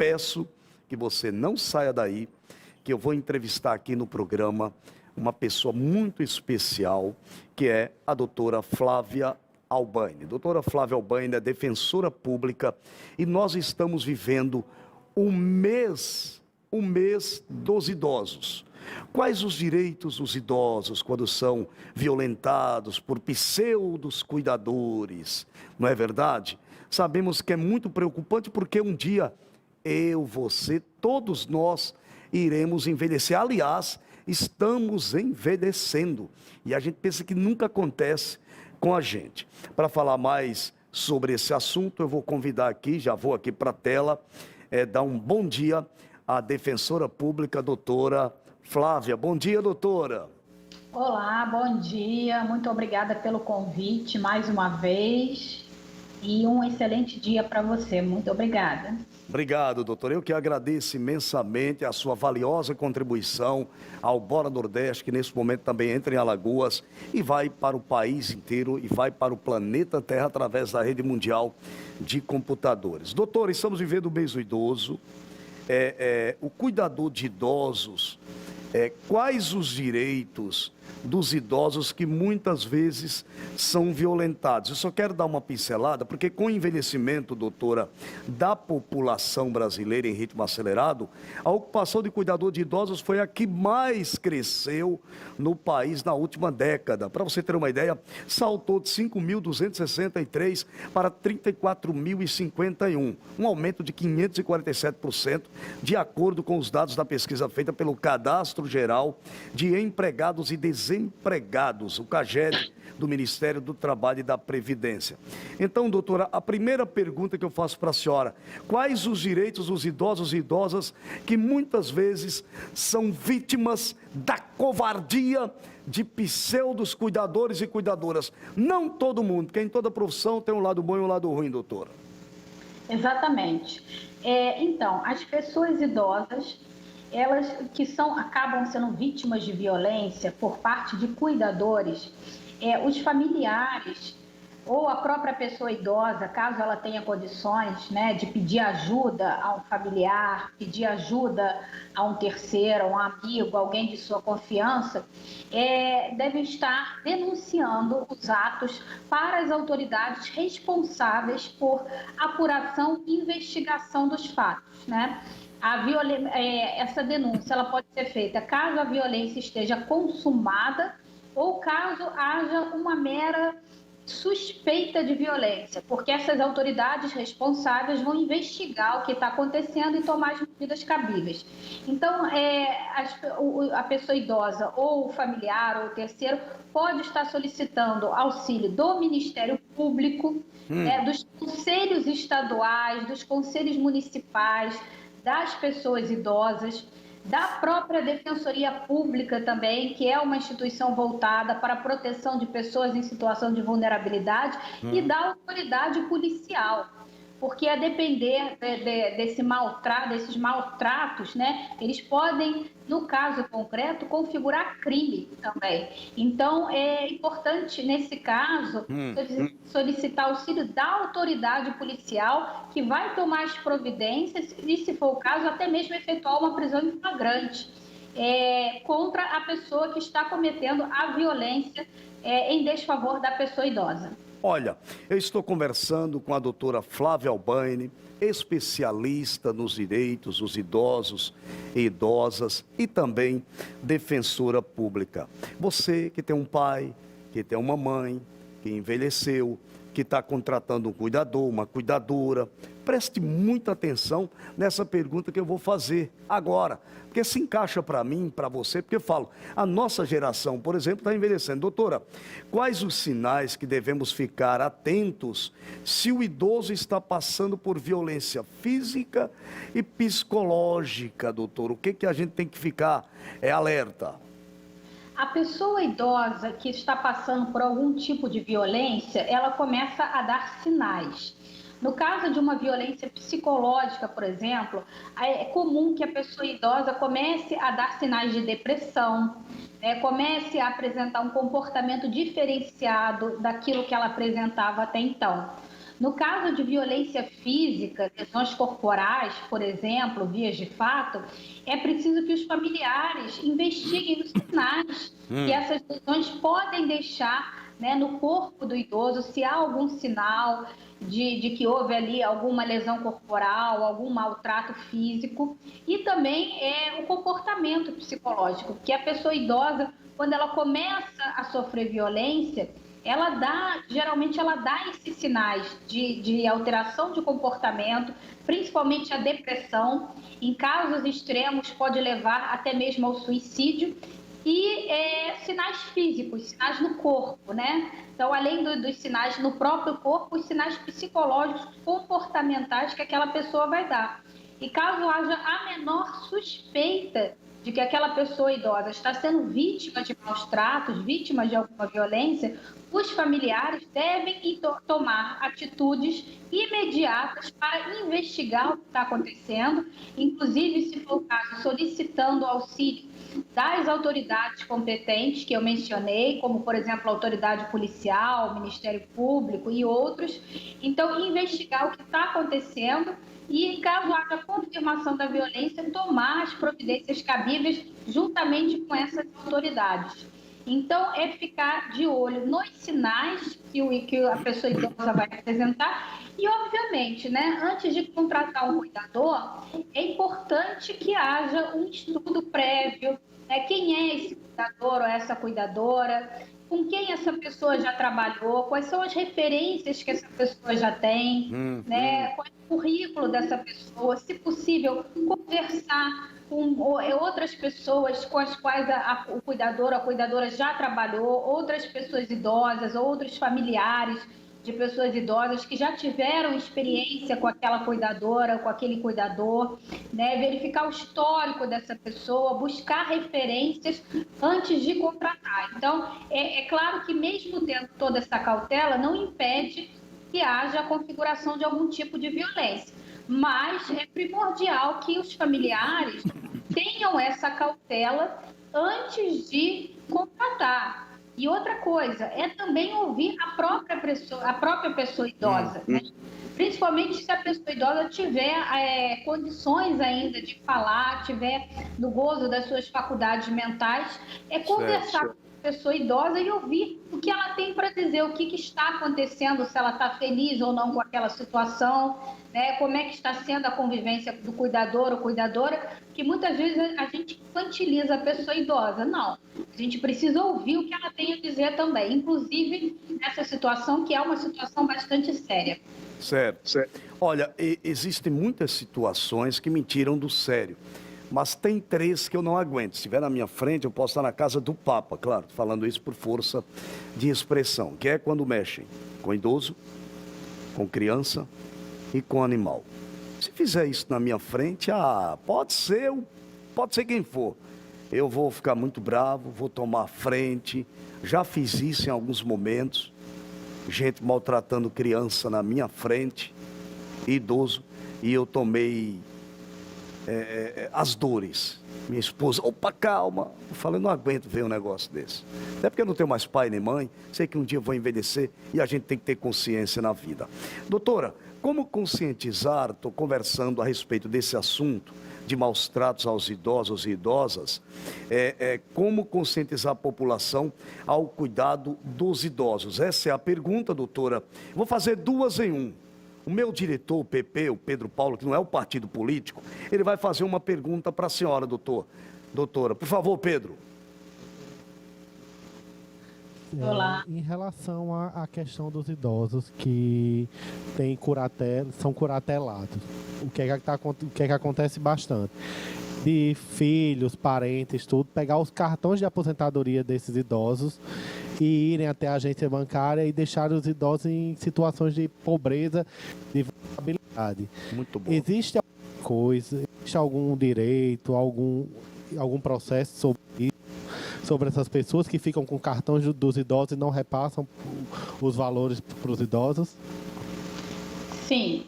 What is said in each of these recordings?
peço que você não saia daí, que eu vou entrevistar aqui no programa uma pessoa muito especial, que é a doutora Flávia Albaine. Doutora Flávia Albaine é defensora pública e nós estamos vivendo o mês dos idosos. Quais os direitos dos idosos quando são violentados por pseudos cuidadores? Não é verdade? Sabemos que é muito preocupante porque um dia eu, você, todos nós iremos envelhecer. Aliás, estamos envelhecendo e a gente pensa que nunca acontece com a gente. Para falar mais sobre esse assunto, eu vou convidar aqui, já vou aqui para a tela, dar um bom dia à defensora pública, doutora Flávia. Bom dia, doutora. Olá, bom dia. Muito obrigada pelo convite mais uma vez e um excelente dia para você. Muito obrigada. Obrigado, doutor. Eu que agradeço imensamente a sua valiosa contribuição ao Bora Nordeste, que nesse momento também entra em Alagoas e vai para o país inteiro e vai para o planeta Terra através da rede mundial de computadores. Doutor, estamos vivendo o mês do idoso. O cuidador de idosos, quais os direitos dos idosos que muitas vezes são violentados? Eu só quero dar uma pincelada, porque com o envelhecimento, doutora, da população brasileira em ritmo acelerado, a ocupação de cuidador de idosos foi a que mais cresceu no país na última década. Para você ter uma ideia, saltou de 5.263 para 34.051, um aumento de 547%, de acordo com os dados da pesquisa feita pelo Cadastro Geral de Empregados e Desempregados, o CAGED, do Ministério do Trabalho e da Previdência. Então, doutora, a primeira pergunta que eu faço para a senhora: quais os direitos dos idosos e idosas que muitas vezes são vítimas da covardia de pseudos cuidadores e cuidadoras? Não todo mundo, porque em toda profissão tem um lado bom e um lado ruim, doutora. Exatamente. Então, as pessoas idosas, elas que acabam sendo vítimas de violência por parte de cuidadores, os familiares ou a própria pessoa idosa, caso ela tenha condições, né, de pedir ajuda a um familiar, pedir ajuda a um terceiro, a um amigo, alguém de sua confiança, devem estar denunciando os atos para as autoridades responsáveis por apuração e investigação dos fatos, né? Essa denúncia ela pode ser feita caso a violência esteja consumada ou caso haja uma mera suspeita de violência, porque essas autoridades responsáveis vão investigar o que está acontecendo e tomar as medidas cabíveis. Então, a pessoa idosa ou o familiar ou o terceiro pode estar solicitando auxílio do Ministério Público, dos conselhos estaduais, dos conselhos municipais, das pessoas idosas, da própria Defensoria Pública também, que é uma instituição voltada para a proteção de pessoas em situação de vulnerabilidade, e da autoridade policial. Porque a depender desses maltratos, né, eles podem, no caso concreto, configurar crime também. Então, é importante, nesse caso, solicitar auxílio da autoridade policial, que vai tomar as providências e, se for o caso, até mesmo efetuar uma prisão em flagrante contra a pessoa que está cometendo a violência em desfavor da pessoa idosa. Olha, eu estou conversando com a doutora Flávia Albaine, especialista nos direitos dos idosos e idosas e também defensora pública. Você que tem um pai, que tem uma mãe, que envelheceu, que está contratando um cuidador, uma cuidadora, preste muita atenção nessa pergunta que eu vou fazer agora, porque se encaixa para mim, para você, porque eu falo, a nossa geração, por exemplo, está envelhecendo. Doutora, quais os sinais que devemos ficar atentos se o idoso está passando por violência física e psicológica, doutor? O que a gente tem que ficar alerta? A pessoa idosa que está passando por algum tipo de violência, ela começa a dar sinais. No caso de uma violência psicológica, por exemplo, é comum que a pessoa idosa comece a dar sinais de depressão, comece a apresentar um comportamento diferenciado daquilo que ela apresentava até então. No caso de violência física, lesões corporais, por exemplo, vias de fato, é preciso que os familiares investiguem os sinais que essas lesões podem deixar, né, no corpo do idoso, se há algum sinal de que houve ali alguma lesão corporal, algum maltrato físico, e também o comportamento psicológico, porque a pessoa idosa, quando ela começa a sofrer violência, geralmente ela dá esses sinais de alteração de comportamento, principalmente a depressão. Em casos extremos, pode levar até mesmo ao suicídio. E sinais físicos, sinais no corpo, né? Então, além dos sinais no próprio corpo, os sinais psicológicos, comportamentais que aquela pessoa vai dar. E caso haja a menor suspeita de que aquela pessoa idosa está sendo vítima de maus tratos, vítima de alguma violência, os familiares devem tomar atitudes imediatas para investigar o que está acontecendo, inclusive, se for o caso, solicitando auxílio das autoridades competentes que eu mencionei, como, por exemplo, a autoridade policial, Ministério Público e outros. Então, investigar o que está acontecendo e, caso haja confirmação da violência, tomar as providências cabíveis juntamente com essas autoridades. Então, é ficar de olho nos sinais que a pessoa idosa vai apresentar e, obviamente, né, antes de contratar um cuidador, é importante que haja um estudo prévio, né, quem é esse cuidador ou essa cuidadora, com quem essa pessoa já trabalhou, quais são as referências que essa pessoa já tem, né, qual é o currículo dessa pessoa, se possível, conversar com outras pessoas com as quais o cuidador, a cuidadora já trabalhou, outras pessoas idosas, outros familiares de pessoas idosas que já tiveram experiência com aquela cuidadora, com aquele cuidador, né? Verificar o histórico dessa pessoa, buscar referências antes de contratar. Então, é claro que mesmo tendo toda essa cautela, não impede que haja a configuração de algum tipo de violência. Mas é primordial que os familiares tenham essa cautela antes de contratar. E outra coisa, é também ouvir a própria pessoa idosa, né? Principalmente se a pessoa idosa tiver condições ainda de falar, tiver no gozo das suas faculdades mentais, conversar com a pessoa idosa e ouvir o que ela tem para dizer, o que está acontecendo, se ela está feliz ou não com aquela situação, né? Como é que está sendo a convivência do cuidador ou cuidadora, que muitas vezes a gente infantiliza a pessoa idosa. Não, a gente precisa ouvir o que ela tem a dizer também, inclusive nessa situação, que é uma situação bastante séria. Certo. Olha, existem muitas situações que me tiram do sério, mas tem três que eu não aguento. Se estiver na minha frente, eu posso estar na casa do Papa, claro, falando isso por força de expressão, que é quando mexem com idoso, com criança e com animal. Se fizer isso na minha frente, pode ser quem for. Eu vou ficar muito bravo, vou tomar frente. Já fiz isso em alguns momentos. Gente maltratando criança na minha frente, idoso, e eu tomei as dores. Minha esposa, opa, calma. Eu falei, não aguento ver um negócio desse. Até porque eu não tenho mais pai nem mãe, sei que um dia eu vou envelhecer e a gente tem que ter consciência na vida. Doutora, como conscientizar, estou conversando a respeito desse assunto, de maus tratos aos idosos e idosas, como conscientizar a população ao cuidado dos idosos? Essa é a pergunta, doutora. Vou fazer duas em um. O meu diretor, o PP, o Pedro Paulo, que não é o partido político, ele vai fazer uma pergunta para a senhora, doutora. Por favor, Pedro. Olá. Em relação à questão dos idosos que são curatelados, o que é que acontece bastante? De filhos, parentes, tudo, pegar os cartões de aposentadoria desses idosos e irem até a agência bancária e deixar os idosos em situações de pobreza, de vulnerabilidade. Muito bom. Existe alguma coisa, existe algum direito, algum processo sobre essas pessoas que ficam com cartões dos idosos e não repassam os valores para os idosos? Sim,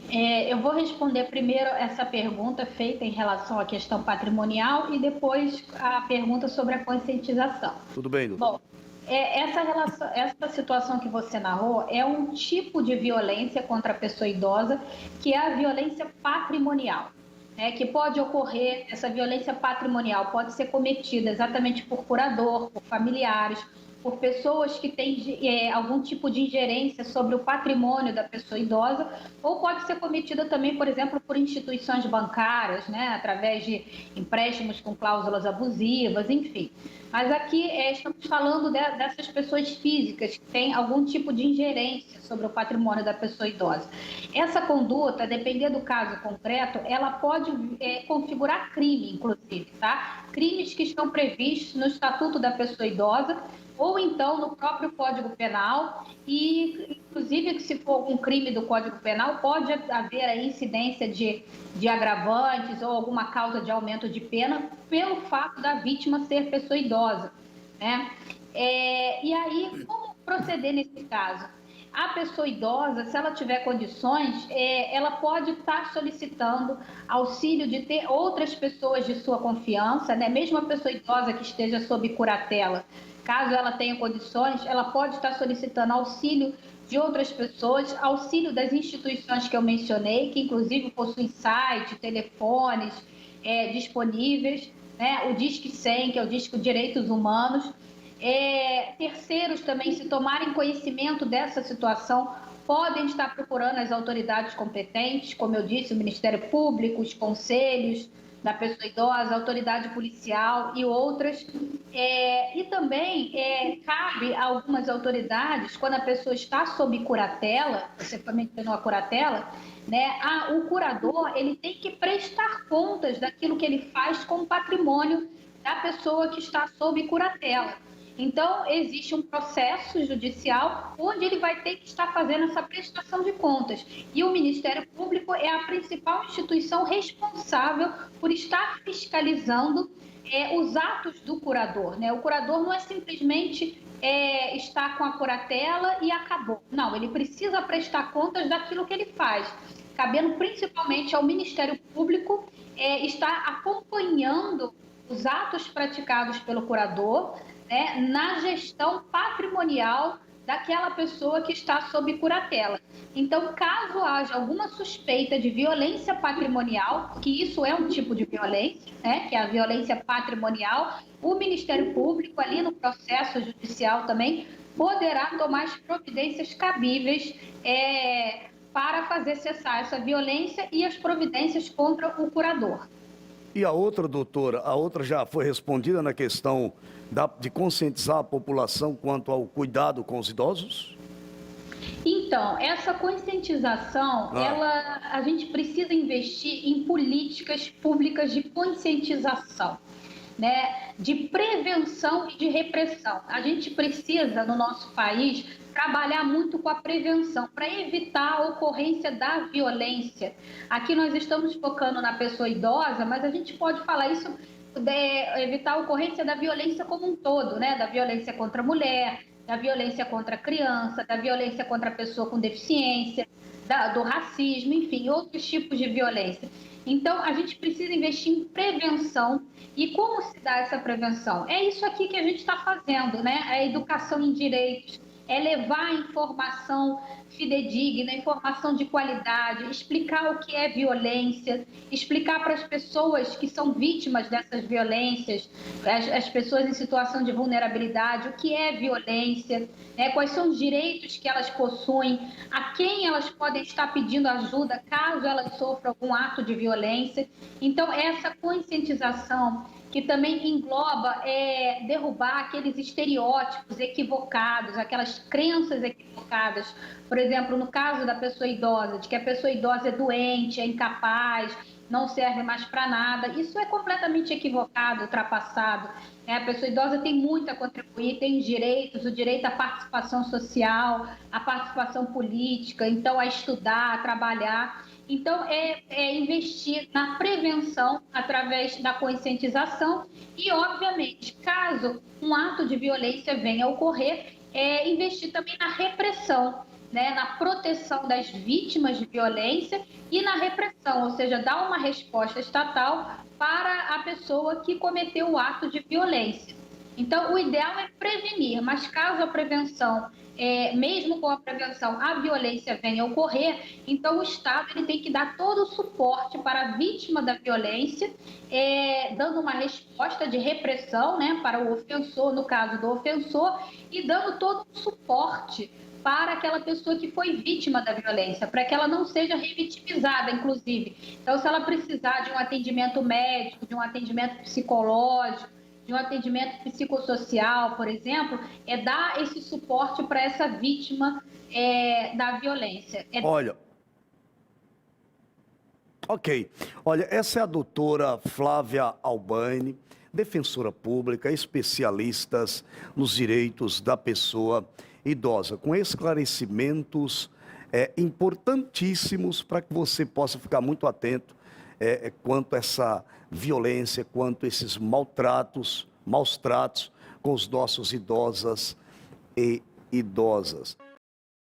eu vou responder primeiro essa pergunta feita em relação à questão patrimonial e depois a pergunta sobre a conscientização. Tudo bem, doutor? Bom, Essa situação que você narrou é um tipo de violência contra a pessoa idosa, que é a violência patrimonial, né? Que pode ocorrer, essa violência patrimonial pode ser cometida exatamente por curador, por familiares, por pessoas que têm algum tipo de ingerência sobre o patrimônio da pessoa idosa, ou pode ser cometida também, por exemplo, por instituições bancárias, né? Através de empréstimos com cláusulas abusivas, enfim. Mas aqui estamos falando dessas pessoas físicas que têm algum tipo de ingerência sobre o patrimônio da pessoa idosa. Essa conduta, dependendo do caso concreto, ela pode configurar crime, inclusive, tá? Crimes que estão previstos no Estatuto da Pessoa Idosa ou então no próprio Código Penal e, inclusive, se for algum crime do Código Penal, pode haver a incidência de agravantes ou alguma causa de aumento de pena pelo fato da vítima ser pessoa idosa, né? E aí, como proceder nesse caso? A pessoa idosa, se ela tiver condições, ela pode estar solicitando auxílio de ter outras pessoas de sua confiança, né? Mesmo a pessoa idosa que esteja sob curatela, caso ela tenha condições, ela pode estar solicitando auxílio de outras pessoas, auxílio das instituições que eu mencionei, que inclusive possuem site, telefones disponíveis, né? O Disque 100, que é o Disque Direitos Humanos. Terceiros também, se tomarem conhecimento dessa situação, podem estar procurando as autoridades competentes, como eu disse, o Ministério Público, os conselhos da pessoa idosa, a autoridade policial e outras. E também cabe a algumas autoridades, quando a pessoa está sob curatela, você mencionou a curatela, né? O curador ele tem que prestar contas daquilo que ele faz com o patrimônio da pessoa que está sob curatela. Então, existe um processo judicial onde ele vai ter que estar fazendo essa prestação de contas. E o Ministério Público é a principal instituição responsável por estar fiscalizando os atos do curador, né? O curador não é simplesmente estar com a curatela e acabou. Não, ele precisa prestar contas daquilo que ele faz, cabendo principalmente ao Ministério Público estar acompanhando os atos praticados pelo curador, né, na gestão patrimonial daquela pessoa que está sob curatela. Então, caso haja alguma suspeita de violência patrimonial, que isso é um tipo de violência, né, que é a violência patrimonial, o Ministério Público, ali no processo judicial também, poderá tomar as providências cabíveis para fazer cessar essa violência e as providências contra o curador. E a outra, doutora, a outra já foi respondida na questão de conscientizar a população quanto ao cuidado com os idosos? Então, essa conscientização, a gente precisa investir em políticas públicas de conscientização, né? De prevenção e de repressão. A gente precisa, no nosso país, trabalhar muito com a prevenção para evitar a ocorrência da violência. Aqui nós estamos focando na pessoa idosa, mas a gente pode falar isso, evitar a ocorrência da violência como um todo, né? Da violência contra a mulher, da violência contra a criança, da violência contra a pessoa com deficiência, do racismo, enfim, outros tipos de violência. Então, a gente precisa investir em prevenção. E como se dá essa prevenção? É isso aqui que a gente está fazendo, né? A educação em direitos, é levar a informação fidedigna, informação de qualidade, explicar o que é violência, explicar para as pessoas que são vítimas dessas violências, as pessoas em situação de vulnerabilidade, o que é violência, né? Quais são os direitos que elas possuem, a quem elas podem estar pedindo ajuda caso elas sofram algum ato de violência. Então, essa conscientização que também engloba derrubar aqueles estereótipos equivocados, aquelas crenças equivocadas. Por exemplo, no caso da pessoa idosa, de que a pessoa idosa é doente, é incapaz, não serve mais para nada. Isso é completamente equivocado, ultrapassado. A pessoa idosa tem muito a contribuir, tem direitos, o direito à participação social, à participação política, então a estudar, a trabalhar. Então, investir na prevenção através da conscientização e, obviamente, caso um ato de violência venha a ocorrer, investir também na repressão, né, na proteção das vítimas de violência e na repressão, ou seja, dar uma resposta estatal para a pessoa que cometeu o ato de violência. Então, o ideal é prevenir, mas caso a prevenção, mesmo com a prevenção, a violência venha a ocorrer, então o Estado ele tem que dar todo o suporte para a vítima da violência, dando uma resposta de repressão, né, para o ofensor, no caso do ofensor, e dando todo o suporte para aquela pessoa que foi vítima da violência, para que ela não seja revitimizada, inclusive. Então, se ela precisar de um atendimento médico, de um atendimento psicológico, de um atendimento psicossocial, por exemplo, dar esse suporte para essa vítima da violência. Olha, ok. Olha, essa é a doutora Flávia Albani, defensora pública, especialista nos direitos da pessoa idosa, com esclarecimentos importantíssimos para que você possa ficar muito atento quanto a essa violência, quanto a esses maus tratos com os nossos idosas e idosas.